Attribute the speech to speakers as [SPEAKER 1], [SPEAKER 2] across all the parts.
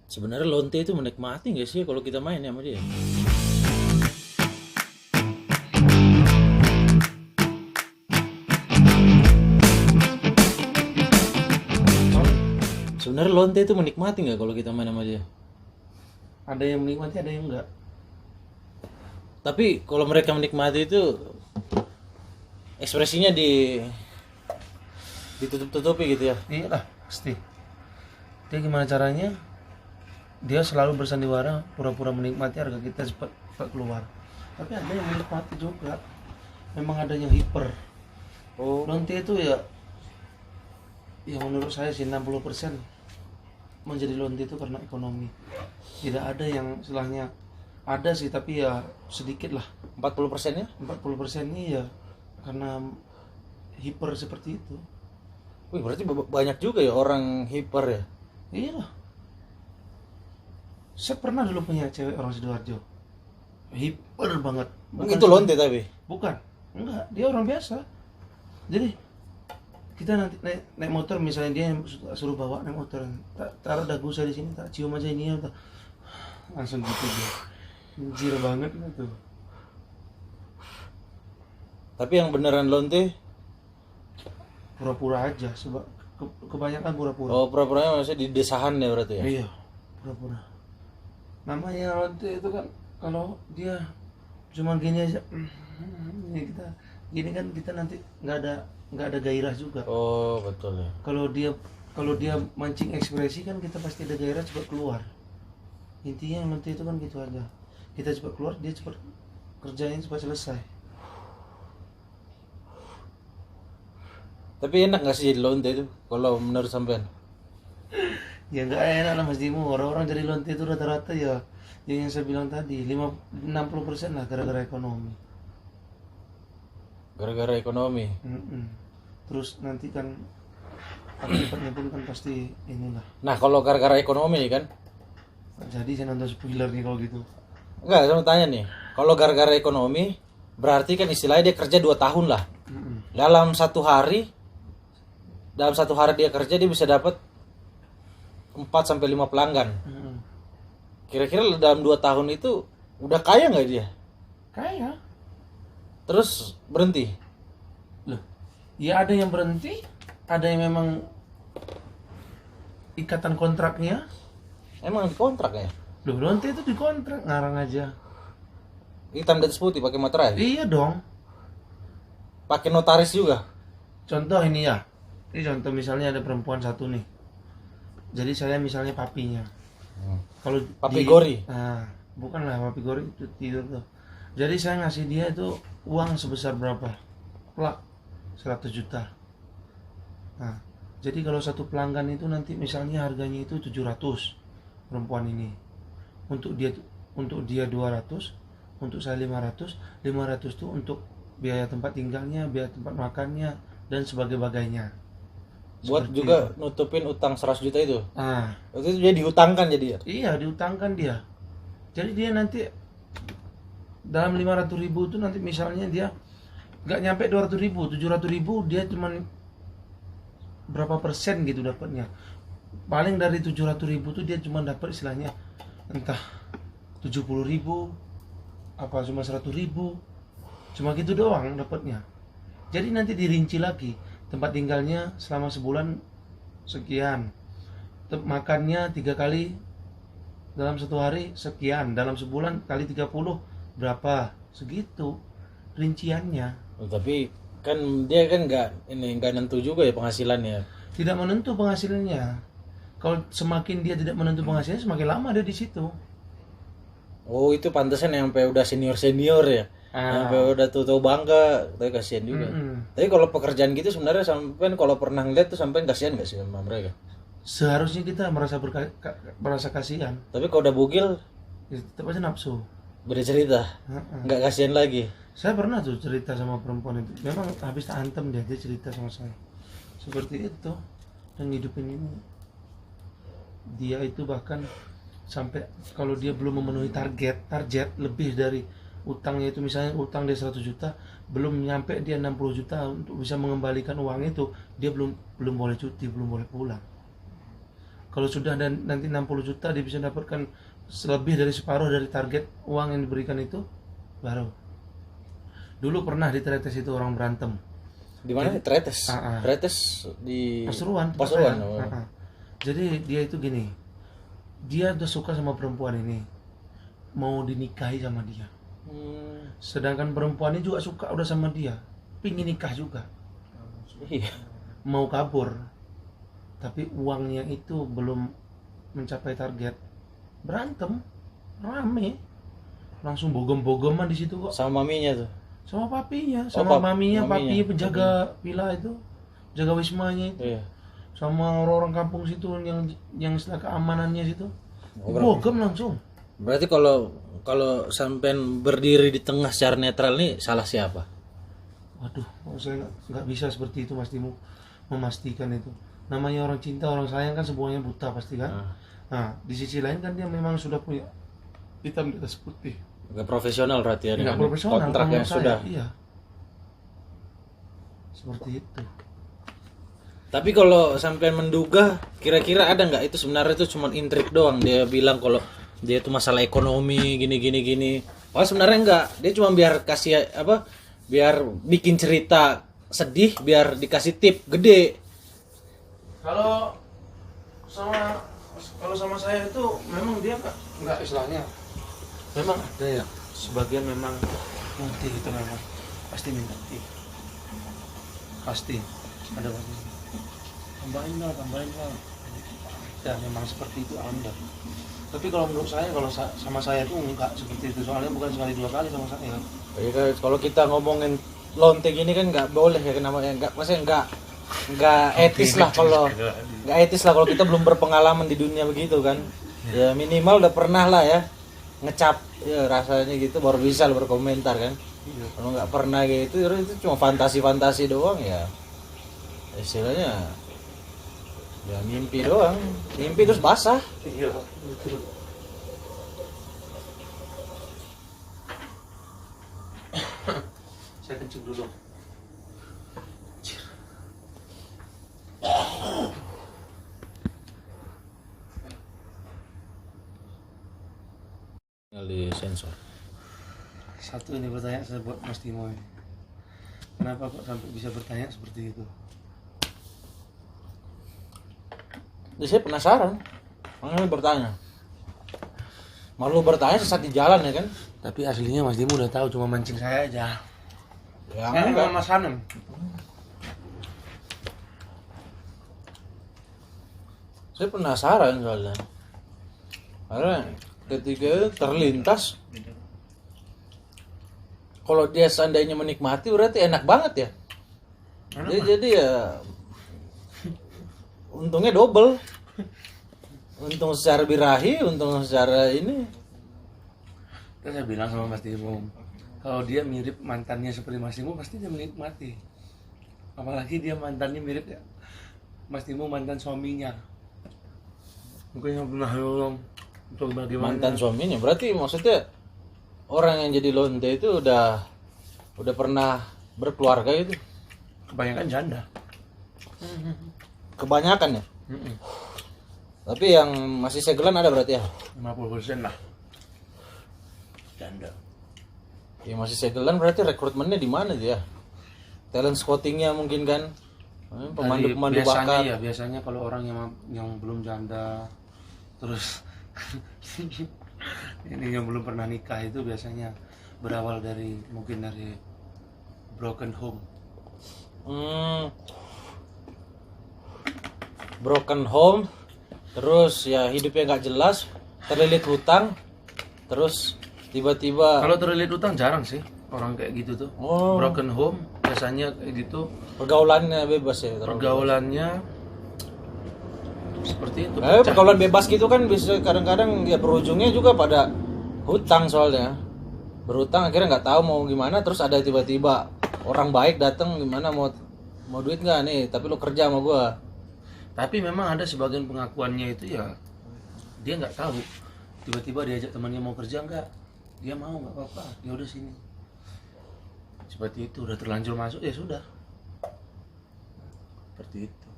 [SPEAKER 1] Sebenarnya lonte itu menikmati nggak sih kalau kita main ya sama dia? Sebenarnya lonte itu menikmati nggak kalau kita main sama dia?
[SPEAKER 2] Ada yang menikmati, ada yang enggak.
[SPEAKER 1] Tapi kalau mereka menikmati itu ekspresinya ditutup-tutupi gitu ya.
[SPEAKER 2] Iya lah, pasti. Dia gimana caranya? Dia selalu bersandiwara pura-pura menikmati harga kita cepat keluar. Tapi ada yang menikmati juga. Memang ada yang hiper.
[SPEAKER 1] Oh,
[SPEAKER 2] Lonte itu ya menurut saya sih 60% menjadi lonte itu karena ekonomi. Tidak ada yang istilahnya, ada sih tapi ya sedikit lah.
[SPEAKER 1] 40%-nya?
[SPEAKER 2] 40% ini ya karena hiper seperti itu.
[SPEAKER 1] Wih, berarti banyak juga ya orang hiper ya.
[SPEAKER 2] Iya lah. Saya pernah dulu punya cewek orang Sidoarjo. Hiper banget.
[SPEAKER 1] Itu lonte tapi.
[SPEAKER 2] Bukan. Enggak, dia orang biasa. Jadi kita nanti naik motor, misalnya dia yang suruh bawa naik motor, taruh dagu saya di sini, tak cium aja ini ya, langsung gitu dia. Anjir banget gitu.
[SPEAKER 1] Tapi yang beneran lonte,
[SPEAKER 2] Pura-pura aja sebab kebanyakan pura-pura.
[SPEAKER 1] oh pura-puranya maksudnya di desahan ya berarti ya.
[SPEAKER 2] Iya, pura-pura. Namanya lonte itu kan kalau dia cuma gini aja, ini kita gini kan kita nanti nggak ada gairah juga.
[SPEAKER 1] Oh, betul ya.
[SPEAKER 2] Kalau dia mancing ekspresi kan kita pasti ada gairah cepat keluar. Intinya lonte itu kan gitu aja. Kita cepat keluar, dia cepat kerjain cepat selesai.
[SPEAKER 1] Tapi enak nggak sih jadi lonte itu kalau menurut sampean?
[SPEAKER 2] Ya nggak enak lah Mas Dimu. Orang-orang jadi lonte itu rata-rata ya yang saya bilang tadi 60% lah gara-gara ekonomi.
[SPEAKER 1] Gara-gara ekonomi.
[SPEAKER 2] Mm-mm. Terus nanti kan akibatnya pun kan pasti inilah.
[SPEAKER 1] Nah, kalau gara-gara ekonomi nih kan,
[SPEAKER 2] Jadi saya nonton spoiler nih kalau gitu.
[SPEAKER 1] enggak, saya mau tanya nih. Kalau gara-gara ekonomi, berarti kan istilahnya dia kerja 2 tahun lah.
[SPEAKER 2] Mm-mm.
[SPEAKER 1] Dalam satu hari dia kerja dia bisa dapat 4 sampai 5 pelanggan.
[SPEAKER 2] Mm-mm.
[SPEAKER 1] Kira-kira dalam 2 tahun itu udah kaya nggak dia?
[SPEAKER 2] Kayak
[SPEAKER 1] Terus berhenti.
[SPEAKER 2] loh, ya ada yang berhenti, ada yang memang ikatan kontraknya.
[SPEAKER 1] Emang dikontrak ya?
[SPEAKER 2] Loh, lonte itu dikontrak ngarang aja.
[SPEAKER 1] Hitam di atas putih pakai materai.
[SPEAKER 2] Iya dong.
[SPEAKER 1] Pakai notaris juga.
[SPEAKER 2] Contoh ini ya. Ini contoh misalnya ada perempuan satu nih. Jadi saya misalnya papinya. Kalau
[SPEAKER 1] Papi gori.
[SPEAKER 2] Nah, bukanlah papi gori itu tidur tuh. Jadi saya ngasih dia itu uang sebesar berapa? Plak 100 juta. Nah, jadi kalau satu pelanggan itu nanti misalnya harganya itu 700 perempuan ini. Untuk dia 200, untuk saya 500. 500 itu untuk biaya tempat tinggalnya, biaya tempat makannya dan sebagainya.
[SPEAKER 1] Buat
[SPEAKER 2] Seperti
[SPEAKER 1] juga nutupin utang 100 juta itu.
[SPEAKER 2] Ah,
[SPEAKER 1] Waktu itu dia dihutangkan jadi ya.
[SPEAKER 2] iya diutangkan dia. Jadi dia nanti dalam 500.000 itu nanti misalnya dia nggak nyampe 200.000, 700.000 dia cuman berapa persen gitu dapatnya. Paling dari 700.000 itu dia cuma dapat istilahnya entah 70.000 apa cuma 100.000, cuma gitu doang dapatnya. Jadi nanti dirinci lagi tempat tinggalnya selama sebulan sekian, makannya 3 kali dalam satu hari sekian, dalam sebulan kali 30 berapa, segitu rinciannya.
[SPEAKER 1] Oh, tapi kan dia kan nggak nentu juga ya penghasilannya.
[SPEAKER 2] Tidak menentu penghasilannya. Kalau semakin dia tidak menentu penghasilannya, semakin lama dia di situ.
[SPEAKER 1] Oh, itu pantesan yang sampai udah senior ya. Sampai udah tuh bangga, tapi kasihan juga. Tapi kalau pekerjaan gitu sebenarnya sampean kalau pernah ngeliat tuh sampean kasihan nggak sih sama mereka?
[SPEAKER 2] Seharusnya kita merasa kasihan,
[SPEAKER 1] Tapi kalau udah bugil
[SPEAKER 2] ya tetap aja nafsu.
[SPEAKER 1] beda cerita, nggak kasihan lagi.
[SPEAKER 2] Saya pernah tuh cerita sama perempuan itu. Memang habis antem dia cerita sama saya. Seperti itu. Dan hidupin ini. Dia itu bahkan sampai kalau dia belum memenuhi target lebih dari utangnya itu, misalnya utang dia 100 juta, belum nyampe dia 60 juta untuk bisa mengembalikan uang itu, dia belum boleh cuti, belum boleh pulang. Kalau sudah dan nanti 60 juta dia bisa dapatkan lebih dari separuh dari target uang yang diberikan itu, baru. Dulu pernah di Tretes itu orang berantem.
[SPEAKER 1] Di mana? Tretes. Tretes di
[SPEAKER 2] Pasuruan. Jadi dia itu gini, dia udah suka sama perempuan ini, mau dinikahi sama dia. Sedangkan perempuan ini juga suka udah sama dia, pingin nikah juga.
[SPEAKER 1] Iya.
[SPEAKER 2] Mau kabur, tapi uangnya itu belum mencapai target. Berantem, rame, langsung bogem-bogeman di situ kok.
[SPEAKER 1] Sama maminya tuh.
[SPEAKER 2] Sama papinya, sama maminya, papi penjaga villa itu, jaga wismanya itu.
[SPEAKER 1] Iya.
[SPEAKER 2] Sama orang-orang kampung situ yang istilah keamanannya situ. Bogem langsung.
[SPEAKER 1] Berarti kalau sampean berdiri di tengah secara netral nih salah siapa?
[SPEAKER 2] Waduh, saya nggak bisa seperti itu Mas Timo memastikan itu. Namanya orang cinta, orang sayang kan semuanya buta pasti kan. Nah, di sisi lain kan dia memang sudah punya hitam di atas putih.
[SPEAKER 1] Gak profesional berarti ya?
[SPEAKER 2] Nggak profesional.
[SPEAKER 1] Kontraknya sudah.
[SPEAKER 2] Iya. Seperti itu.
[SPEAKER 1] Tapi kalau sampean menduga, kira-kira ada nggak itu sebenarnya itu cuma intrik doang? Dia bilang kalau dia itu masalah ekonomi gini. Oh sebenarnya enggak, dia cuma biar kasih apa? Biar bikin cerita sedih, biar dikasih tip gede.
[SPEAKER 2] Kalau sama saya itu memang dia nggak istilahnya. Memang ada ya, sebagian memang nanti itu memang pasti minta tip. Pasti ada pasti. Tambahin lah. Dan memang seperti itu Anda. Tapi kalau menurut saya, kalau sama saya tuh enggak seperti itu, soalnya bukan sekali dua kali sama saya.
[SPEAKER 1] Jadi kalau kita ngomongin lonte gini kan nggak boleh ya, kenapa ya? Nggak etis lah kalau kita belum berpengalaman di dunia begitu kan. Ya minimal udah pernah lah ya ngecap ya rasanya gitu baru bisa berkomentar kan. Kalau nggak pernah gitu itu cuma fantasi doang ya. Istilahnya ya mimpi doang, mimpi terus basah.
[SPEAKER 2] Iya, betul. Saya kencing dulu.
[SPEAKER 1] Tinggal di sensor.
[SPEAKER 2] Satu ini pertanyaan saya buat Mas Timo ini. Kenapa kok sampai bisa bertanya seperti itu?
[SPEAKER 1] Jadi saya penasaran, makanya bertanya. Malu bertanya sesat di jalan ya kan?
[SPEAKER 2] Tapi aslinya Mas Timo udah tahu, cuma mancing saya aja.
[SPEAKER 1] Ya
[SPEAKER 2] Enggak Mas Hanem.
[SPEAKER 1] Saya penasaran soalnya. Karena ketika terlintas, kalau dia seandainya menikmati berarti enak banget ya. Jadi ya untungnya double. Untung secara birahi, untung secara ini.
[SPEAKER 2] Terus saya bilang sama Mas Timo, kalau dia mirip mantannya seperti Mas Timo pasti dia menikmati. Apalagi dia mantannya mirip ya Mas Timo mantan suaminya. Mungkin yang pernah untuk bagaimana
[SPEAKER 1] Mantan suaminya berarti maksudnya orang yang jadi lonte itu udah pernah berkeluarga itu.
[SPEAKER 2] kebanyakan janda.
[SPEAKER 1] Kebanyakan ya. Tapi yang masih segelan ada berarti ya?
[SPEAKER 2] 50% lah janda.
[SPEAKER 1] Yang masih segelan berarti rekrutmennya di mana dia? Talent scoutingnya mungkin kan? Pemandu bakat.
[SPEAKER 2] Ya biasanya kalau orang yang belum janda terus ini yang belum pernah nikah itu biasanya berawal dari mungkin dari broken home.
[SPEAKER 1] Broken home, terus ya hidupnya nggak jelas, terlilit hutang, terus tiba-tiba.
[SPEAKER 2] Kalau terlilit hutang jarang sih orang kayak gitu tuh. Broken home biasanya kayak gitu.
[SPEAKER 1] Pergaulannya bebas ya.
[SPEAKER 2] Pergaulannya seperti itu.
[SPEAKER 1] Pergaulan bebas gitu kan bisa kadang-kadang ya berujungnya juga pada hutang soalnya. Berhutang akhirnya nggak tahu mau gimana, terus ada tiba-tiba orang baik datang gimana mau duit nggak nih, tapi lu kerja sama gua.
[SPEAKER 2] Tapi memang ada sebagian pengakuannya itu ya dia nggak tahu. Tiba-tiba diajak temannya mau kerja nggak, dia mau nggak apa-apa, ya udah sini. Seperti itu udah terlanjur masuk ya sudah. Seperti itu.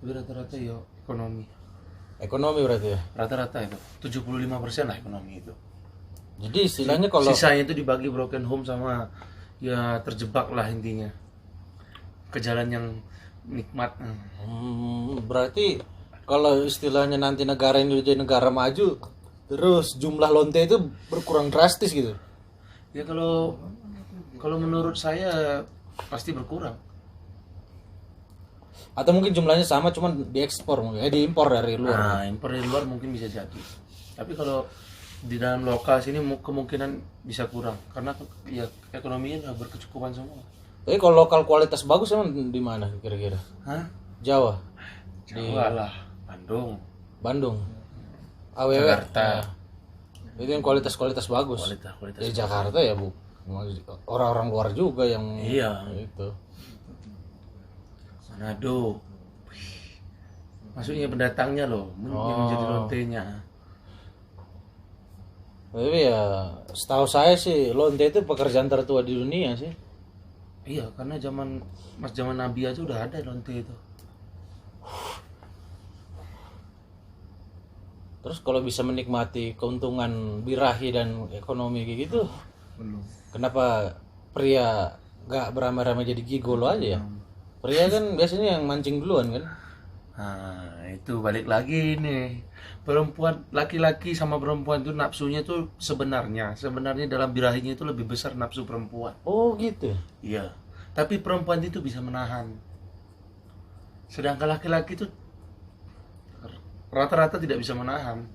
[SPEAKER 2] Tapi rata-rata ya ekonomi.
[SPEAKER 1] Ekonomi berarti ya.
[SPEAKER 2] Rata-rata itu 75% lah ekonomi itu.
[SPEAKER 1] Jadi istilahnya kalau
[SPEAKER 2] Sisanya itu dibagi broken home sama ya terjebak lah intinya ke jalan yang nikmat.
[SPEAKER 1] berarti kalau istilahnya nanti negara ini jadi negara maju, terus jumlah lonte itu berkurang drastis gitu.
[SPEAKER 2] Ya kalau menurut saya pasti berkurang.
[SPEAKER 1] Atau mungkin jumlahnya sama cuman diekspor mungkin, diimpor dari luar.
[SPEAKER 2] Nah, impor dari luar mungkin bisa jadi. Tapi kalau di dalam lokal sini kemungkinan bisa kurang karena ya ekonominya udah berkecukupan semua.
[SPEAKER 1] Tapi kalau lokal kualitas bagus emang di mana kira-kira?
[SPEAKER 2] Hah?
[SPEAKER 1] Jawa.
[SPEAKER 2] Jawa lah,
[SPEAKER 1] Bandung. AWW.
[SPEAKER 2] Jakarta.
[SPEAKER 1] Itu yang kualitas bagus.
[SPEAKER 2] Kualitas.
[SPEAKER 1] Di Jakarta ya bu, orang-orang luar juga yang
[SPEAKER 2] Iya.
[SPEAKER 1] itu.
[SPEAKER 2] Manado. Maksudnya pendatangnya loh, yang menjadi lontenya.
[SPEAKER 1] Tapi ya setahu saya sih lonte itu pekerjaan tertua di dunia sih.
[SPEAKER 2] Iya, karena zaman Nabi aja udah ada lonte itu.
[SPEAKER 1] Terus kalau bisa menikmati keuntungan birahi dan ekonomi kayak gitu,
[SPEAKER 2] Belum.
[SPEAKER 1] kenapa pria gak beramai-ramai jadi gigolo aja ya? Pria kan biasanya yang mancing duluan kan?
[SPEAKER 2] Nah, itu balik lagi nih. Perempuan, laki-laki sama perempuan itu nafsunya tuh sebenarnya dalam birahinya itu lebih besar nafsu perempuan.
[SPEAKER 1] Oh gitu.
[SPEAKER 2] Iya. Tapi perempuan itu bisa menahan. Sedangkan laki-laki itu rata-rata tidak bisa menahan.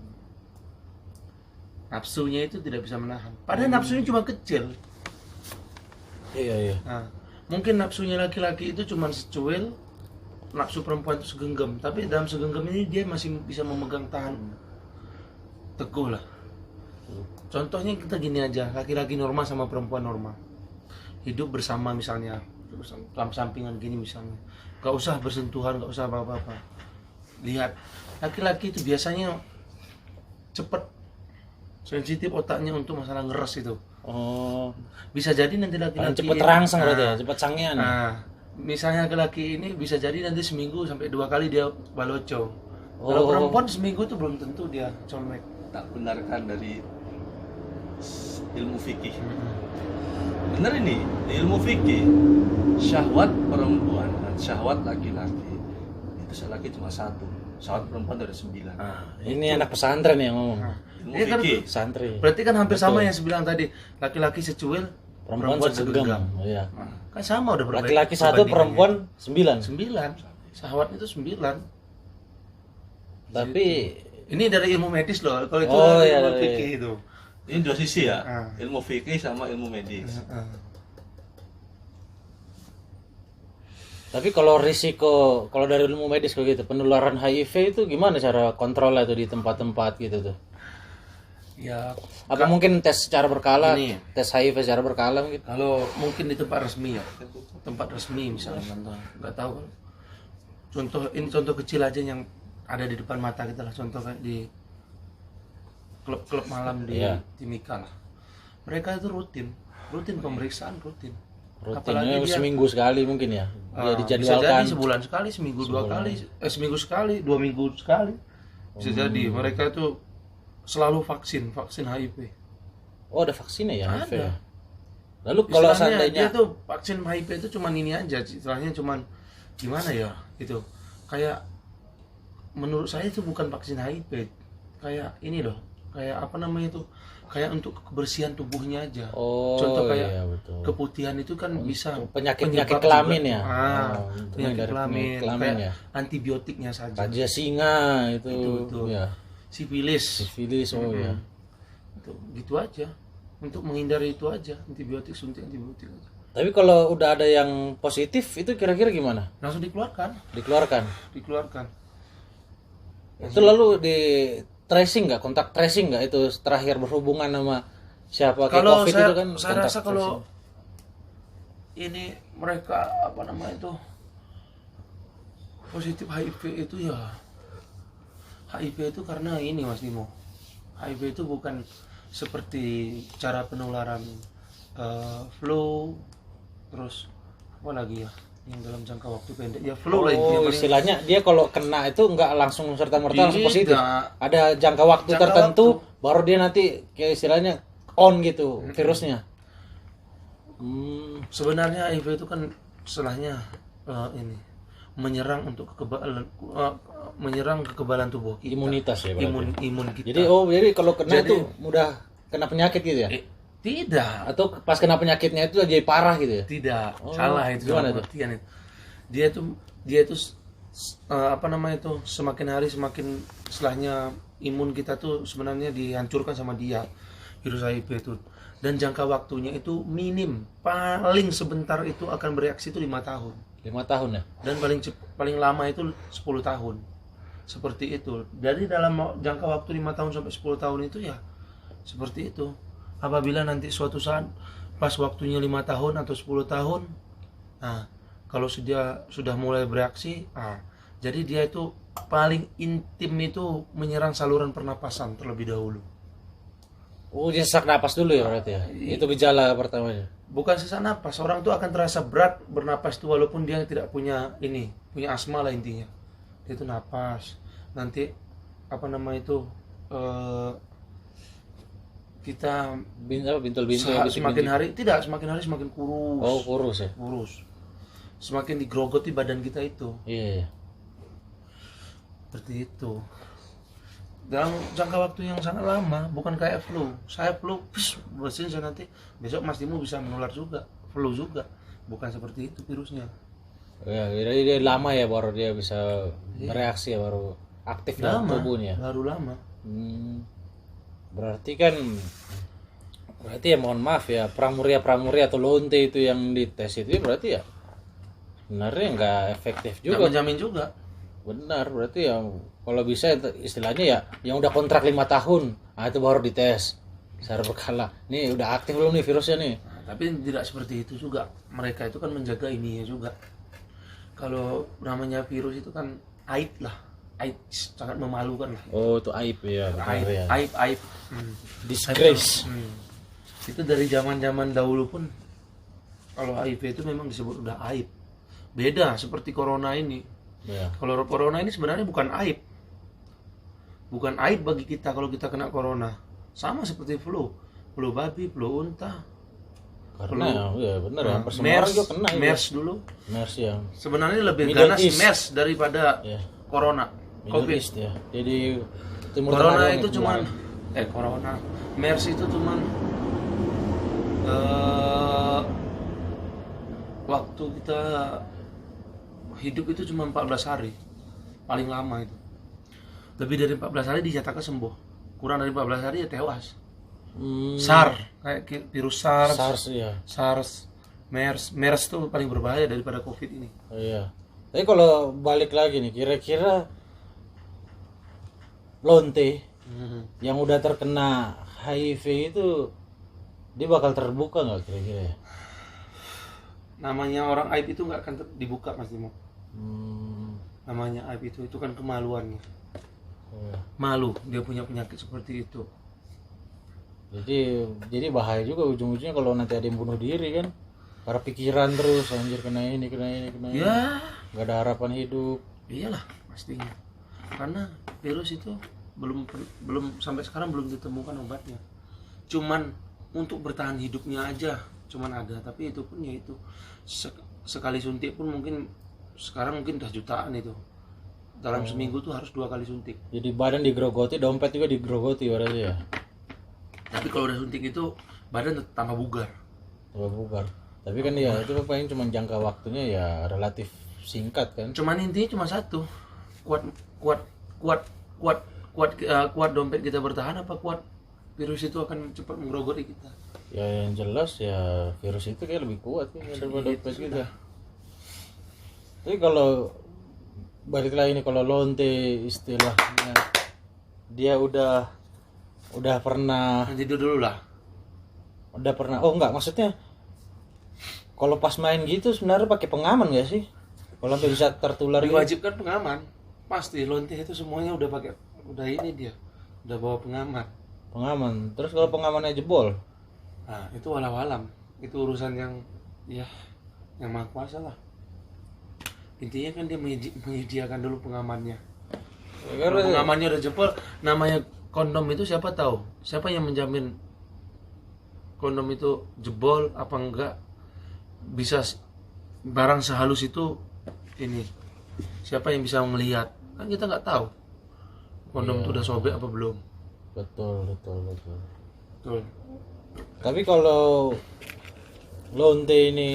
[SPEAKER 2] Nafsunya itu tidak bisa menahan. Padahal nafsunya cuma kecil.
[SPEAKER 1] Iya.
[SPEAKER 2] Nah, mungkin nafsunya laki-laki itu cuma secuil, nafsu perempuan itu segenggam. Tapi dalam segenggam ini dia masih bisa memegang tahan teguh lah. Contohnya kita gini aja, laki-laki normal sama perempuan normal hidup bersama misalnya, dalam sampingan gini misalnya, gak usah bersentuhan, gak usah apa-apa. Lihat, laki-laki itu biasanya cepet sensitif otaknya untuk masalah ngeres itu.
[SPEAKER 1] Oh,
[SPEAKER 2] Bisa jadi nanti laki-laki
[SPEAKER 1] cepet terangsang berarti ya, cepet sangean.
[SPEAKER 2] Nah, misalnya laki-laki ini bisa jadi nanti seminggu sampai 2 kali dia baloco. Kalau perempuan seminggu itu belum tentu dia colmek.
[SPEAKER 3] Tak benarkan dari ilmu fikih. Benar ini, di ilmu fikih syahwat perempuan dan syahwat laki-laki itu laki cuma satu, syahwat perempuan ada 9.
[SPEAKER 1] Ini anak pesantren yang ngomong.
[SPEAKER 3] Ilmu
[SPEAKER 2] Iya kan,
[SPEAKER 3] fikih.
[SPEAKER 1] Santri.
[SPEAKER 2] berarti kan hampir sama yang saya bilang tadi, laki-laki secuil,
[SPEAKER 1] Perempuan segenggam. Iya.
[SPEAKER 2] Kan sama udah
[SPEAKER 1] Laki-laki 1, perempuan 9.
[SPEAKER 2] 9. Syahwat itu 9.
[SPEAKER 1] Tapi
[SPEAKER 2] Ini dari ilmu medis loh. Kalau itu
[SPEAKER 1] Oh,
[SPEAKER 2] dari
[SPEAKER 1] iya,
[SPEAKER 2] ilmu
[SPEAKER 1] iya.
[SPEAKER 2] fikih itu.
[SPEAKER 3] Ini dua sisi ya,
[SPEAKER 2] Ah.
[SPEAKER 3] ilmu fikih sama ilmu medis.
[SPEAKER 1] Tapi kalau risiko, kalau dari ilmu medis kayak gitu, penularan HIV itu gimana cara kontrolnya tuh di tempat-tempat gitu tuh?
[SPEAKER 2] Ya,
[SPEAKER 1] Apa mungkin tes secara berkala,
[SPEAKER 2] Ini.
[SPEAKER 1] tes HIV secara berkala mungkin?
[SPEAKER 2] kalau mungkin di tempat resmi ya, tempat resmi misalnya, nggak tahu. Contoh kecil aja yang ada di depan mata kita lah, contoh kayak di klub-klub malam di
[SPEAKER 1] Iya.
[SPEAKER 2] Timika lah. Mereka itu rutin pemeriksaan rutin.
[SPEAKER 1] Rutinnya seminggu sekali mungkin ya? Dia
[SPEAKER 2] Bisa
[SPEAKER 1] dijadwalkan.
[SPEAKER 2] jadi sebulan sekali, seminggu 2 kali, seminggu sekali, 2 minggu sekali. Bisa jadi mereka itu selalu vaksin HIV.
[SPEAKER 1] Oh ada vaksinnya ya HIV
[SPEAKER 2] Ada.
[SPEAKER 1] ya? Lalu kalau
[SPEAKER 2] Istilahnya
[SPEAKER 1] seandainya
[SPEAKER 2] dia tuh vaksin HIV itu cuman ini aja, istilahnya cuman gimana ya gitu. Kayak menurut saya itu bukan vaksin HIV, kayak ini loh, kayak apa namanya itu, kayak untuk kebersihan tubuhnya aja.
[SPEAKER 1] Oh,
[SPEAKER 2] Contoh kayak
[SPEAKER 1] iya, betul.
[SPEAKER 2] keputihan itu kan bisa
[SPEAKER 1] penyakit
[SPEAKER 2] penyebab
[SPEAKER 1] kelamin
[SPEAKER 2] juga.
[SPEAKER 1] ya?
[SPEAKER 2] Penyakit
[SPEAKER 1] dari
[SPEAKER 2] kelamin,
[SPEAKER 1] kelamin
[SPEAKER 2] kayak
[SPEAKER 1] ya?
[SPEAKER 2] antibiotiknya saja.
[SPEAKER 1] Raja singa itu,
[SPEAKER 2] Betul.
[SPEAKER 1] ya.
[SPEAKER 2] Sifilis.
[SPEAKER 1] Sifilis, oh ya.
[SPEAKER 2] Gitu aja. Untuk menghindari itu aja, suntik antibiotik aja.
[SPEAKER 1] Tapi kalau udah ada yang positif itu kira-kira gimana?
[SPEAKER 2] Langsung dikeluarkan.
[SPEAKER 1] Dikeluarkan. Itu lalu di tracing nggak, kontak tracing nggak itu terakhir berhubungan sama siapa kayak
[SPEAKER 2] Kalau
[SPEAKER 1] COVID
[SPEAKER 2] saya,
[SPEAKER 1] itu kan?
[SPEAKER 2] saya
[SPEAKER 1] kontak
[SPEAKER 2] rasa kalau
[SPEAKER 1] tracing.
[SPEAKER 2] ini mereka apa namanya itu positif HIV itu ya HIV itu karena ini Mas Nimo, HIV itu bukan seperti cara penularan flu, terus apa lagi ya, yang dalam jangka waktu pendek ya flu lah intinya.
[SPEAKER 1] Oh, istilahnya dia kalau kena itu nggak langsung serta-merta langsung positif.
[SPEAKER 2] Tidak.
[SPEAKER 1] Ada jangka waktu
[SPEAKER 2] Jangka
[SPEAKER 1] tertentu baru dia nanti kayak istilahnya on gitu virusnya.
[SPEAKER 2] Sebenarnya HIV itu kan istilahnya ini menyerang untuk menyerang kekebalan tubuh kita.
[SPEAKER 1] Imunitas ya berarti.
[SPEAKER 2] Imun kita.
[SPEAKER 1] Jadi kalau kena itu mudah kena penyakit gitu ya?
[SPEAKER 2] Tidak.
[SPEAKER 1] Atau pas kena penyakitnya itu jadi parah gitu ya?
[SPEAKER 2] Tidak.
[SPEAKER 1] Oh,
[SPEAKER 2] Salah itu.
[SPEAKER 1] gimana tuh?
[SPEAKER 2] Pengertian itu. Dia itu apa namanya itu semakin hari semakin istilahnya imun kita tuh sebenarnya dihancurkan sama dia virus HIV itu. Dan jangka waktunya itu minim, paling sebentar itu akan bereaksi itu 5 tahun.
[SPEAKER 1] 5 tahun ya?
[SPEAKER 2] Dan paling lama itu 10 tahun. Seperti itu. Jadi dalam jangka waktu 5 tahun sampai 10 tahun itu ya seperti itu. Apabila nanti suatu saat pas waktunya 5 tahun atau 10 tahun, nah kalau sudah mulai bereaksi, jadi dia itu paling intim itu menyerang saluran pernapasan terlebih dahulu.
[SPEAKER 1] Oh, dia sesak napas dulu ya berarti ya? Itu gejala pertamanya?
[SPEAKER 2] Bukan sesak napas, orang tuh akan terasa berat bernapas itu walaupun dia tidak punya asma lah intinya. Dia itu napas, nanti apa nama itu kita
[SPEAKER 1] bintul-bintul
[SPEAKER 2] semakin hari semakin kurus.
[SPEAKER 1] Oh, kurus ya?
[SPEAKER 2] Kurus. Semakin digrogoti badan kita itu.
[SPEAKER 1] Iya.
[SPEAKER 2] Seperti itu. Dalam jangka waktu yang sangat lama, bukan kayak flu. Saya flu, bersin saya nanti besok Mas Timo bisa menular juga, flu juga. Bukan seperti itu virusnya.
[SPEAKER 1] Ya, jadi dia lama ya baru dia bisa bereaksi ya, baru aktif dalam tubuhnya.
[SPEAKER 2] Baru lama.
[SPEAKER 1] Berarti ya mohon maaf ya, pramuria atau lonte itu yang dites itu berarti ya sebenarnya nggak efektif juga.
[SPEAKER 2] Nggak menjamin juga.
[SPEAKER 1] Benar, berarti ya kalau bisa istilahnya ya yang udah kontrak 5 tahun, itu baru dites secara berkala. Nih udah aktif belum nih virusnya nih?
[SPEAKER 2] Tapi tidak seperti itu juga. Mereka itu kan menjaga ininya juga. Kalau namanya virus itu kan aib lah. Aib sangat memalukan lah.
[SPEAKER 1] Oh, itu aib ya.
[SPEAKER 2] Aib.
[SPEAKER 1] Disgrace.
[SPEAKER 2] Itu dari zaman dahulu pun kalau HIV itu memang disebut udah aib. Beda seperti corona ini.
[SPEAKER 1] Ya.
[SPEAKER 2] Kalau corona ini sebenarnya bukan aib. Bukan aib bagi kita kalau kita kena corona. Sama seperti flu babi, flu unta.
[SPEAKER 1] Karena ya benar ya,
[SPEAKER 2] MERS
[SPEAKER 1] juga kena
[SPEAKER 2] MERS dulu.
[SPEAKER 1] MERS yang
[SPEAKER 2] sebenarnya lebih
[SPEAKER 1] Middle
[SPEAKER 2] ganas
[SPEAKER 1] East.
[SPEAKER 2] MERS daripada corona.
[SPEAKER 1] Middle East ya. Jadi Timur
[SPEAKER 2] Corona
[SPEAKER 1] Tengah
[SPEAKER 2] itu cuman corona. MERS itu cuman waktu kita hidup itu cuma 14 hari. Paling lama itu. Lebih dari 14 hari dinyatakan sembuh. Kurang dari 14 hari ya tewas. SARS, kayak virus SARS. SARS, MERS tuh paling berbahaya daripada COVID ini.
[SPEAKER 1] Oh, iya. Tapi kalau balik lagi nih, kira-kira lonte yang udah terkena HIV itu dia bakal terbuka nggak kira-kira ya?
[SPEAKER 2] Namanya orang aib itu nggak akan dibuka Mas Timo. Namanya aib itu kan kemaluannya. Malu dia punya penyakit seperti itu.
[SPEAKER 1] Jadi bahaya juga ujung-ujungnya kalau nanti ada yang bunuh diri kan. Para pikiran terus anjir kena ini.
[SPEAKER 2] Ya,
[SPEAKER 1] nggak ada harapan hidup.
[SPEAKER 2] Iyalah pastinya. Karena virus itu belum sampai sekarang belum ditemukan obatnya. Cuman untuk bertahan hidupnya aja cuman ada, tapi itu pun ya itu sekali suntik pun mungkin sekarang mungkin udah jutaan itu. Dalam seminggu tuh harus 2 kali suntik.
[SPEAKER 1] Jadi badan digrogoti, dompet juga digrogoti berarti ya.
[SPEAKER 2] Tapi kalau udah suntik itu badan tambah bugar.
[SPEAKER 1] Tapi kan ya itu paling cuma jangka waktunya ya relatif singkat kan.
[SPEAKER 2] Cuman intinya cuma satu. Kuat dompet kita bertahan apa kuat virus itu akan cepat menggerogoti kita.
[SPEAKER 1] Ya yang jelas ya virus itu kayak lebih kuat kan daripada dompet kita. Tapi kalau balik lagi nih, kalau lonte istilahnya dia udah pernah
[SPEAKER 2] tidur dulu lah.
[SPEAKER 1] Udah pernah. Oh enggak, maksudnya kalau pas main gitu sebenarnya pakai pengaman nggak sih? Kalau sampai bisa tertular
[SPEAKER 2] diwajibkan gitu? Pengaman. Pasti lonte itu semuanya udah ini dia. Udah bawa pengaman. Terus kalau pengamannya jebol?
[SPEAKER 3] Nah, itu walau alam. Itu urusan yang Maha Kuasa lah.
[SPEAKER 2] Intinya kan dia menyediakan dulu pengamannya.
[SPEAKER 1] Karena
[SPEAKER 2] Kalau pengamannya udah jebol, namanya kondom itu siapa tahu? Siapa yang menjamin kondom itu jebol apa enggak? Bisa barang sehalus itu ini. Siapa yang bisa melihat? Kan kita nggak tahu. Kondom itu udah sobek apa belum?
[SPEAKER 1] betul.
[SPEAKER 2] Betul.
[SPEAKER 1] Tapi kalau lonte ini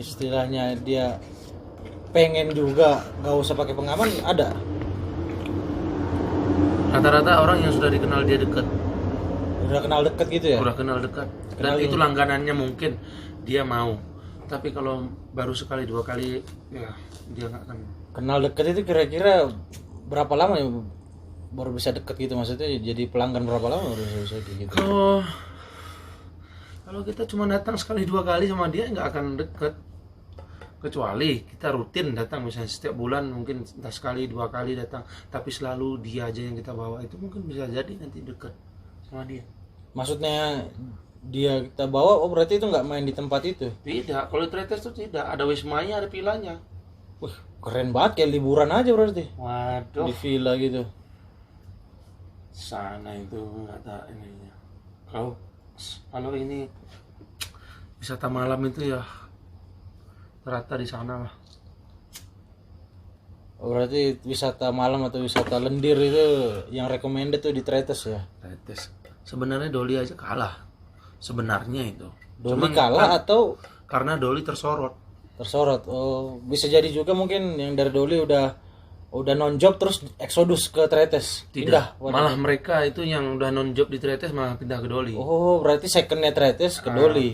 [SPEAKER 1] istilahnya dia pengen juga nggak usah pakai pengaman, ada.
[SPEAKER 2] Rata-rata orang yang sudah dikenal dia dekat,
[SPEAKER 1] Udah kenal deket gitu ya?
[SPEAKER 2] udah kenal dekat, dan
[SPEAKER 1] Kenal
[SPEAKER 2] itu
[SPEAKER 1] ini.
[SPEAKER 2] langganannya mungkin dia mau. Tapi kalau baru sekali 2 kali, ya dia nggak akan.
[SPEAKER 1] Kenal deket itu kira-kira berapa lama ya baru bisa deket gitu, maksudnya jadi pelanggan berapa lama baru bisa kayak gitu?
[SPEAKER 2] Kalau kita cuma datang sekali 2 kali sama dia nggak akan deket. Kecuali kita rutin datang, misalnya setiap bulan mungkin entah sekali 2 kali datang, tapi selalu dia aja yang kita bawa, itu mungkin bisa jadi nanti deket sama dia.
[SPEAKER 1] Maksudnya dia kita bawa, oh berarti itu nggak main di tempat itu?
[SPEAKER 2] Tidak, kalau Tretes itu tidak, ada wismanya, ada vilanya.
[SPEAKER 1] Wih, keren banget, kayak liburan aja berarti
[SPEAKER 2] Waduh,
[SPEAKER 1] di villa gitu.
[SPEAKER 2] sana itu nggak tahu ininya. Kalau ini wisata malam itu ya rata di sana lah.
[SPEAKER 1] Oh, berarti wisata malam atau wisata lendir itu yang recommended tuh di Tretes ya?
[SPEAKER 2] Tretes. Sebenarnya Doli aja kalah. Sebenarnya itu.
[SPEAKER 1] Doli kalah atau
[SPEAKER 2] Karena Doli tersorot.
[SPEAKER 1] tersorot? Oh, bisa jadi juga mungkin yang dari Doli udah non job terus eksodus ke Tretes. Pindah.
[SPEAKER 2] Tidak. Malah mereka itu yang udah non job di Tretes malah pindah ke Doli.
[SPEAKER 1] Oh, berarti secondnya Tretes ke Doli.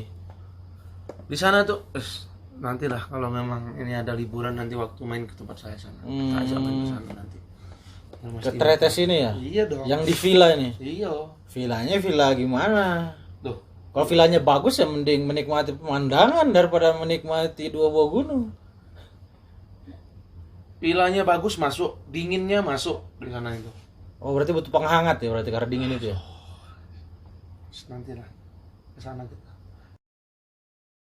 [SPEAKER 2] Di sana tuh nantilah kalau memang ini ada liburan nanti waktu main ke tempat saya sana. Kita ajak main ke sana nanti.
[SPEAKER 1] Ke Tretes ini ya?
[SPEAKER 2] Iya dong.
[SPEAKER 1] Yang di villa ini.
[SPEAKER 2] Iya.
[SPEAKER 1] Villanya villa gimana?
[SPEAKER 2] Tuh.
[SPEAKER 1] Kalau villanya bagus ya mending menikmati pemandangan daripada menikmati 2 buah gunung.
[SPEAKER 2] Vilanya bagus masuk, dinginnya masuk di sana itu.
[SPEAKER 1] Oh, berarti butuh penghangat ya berarti karena dingin itu ya.
[SPEAKER 2] Nantilah ke sana kita.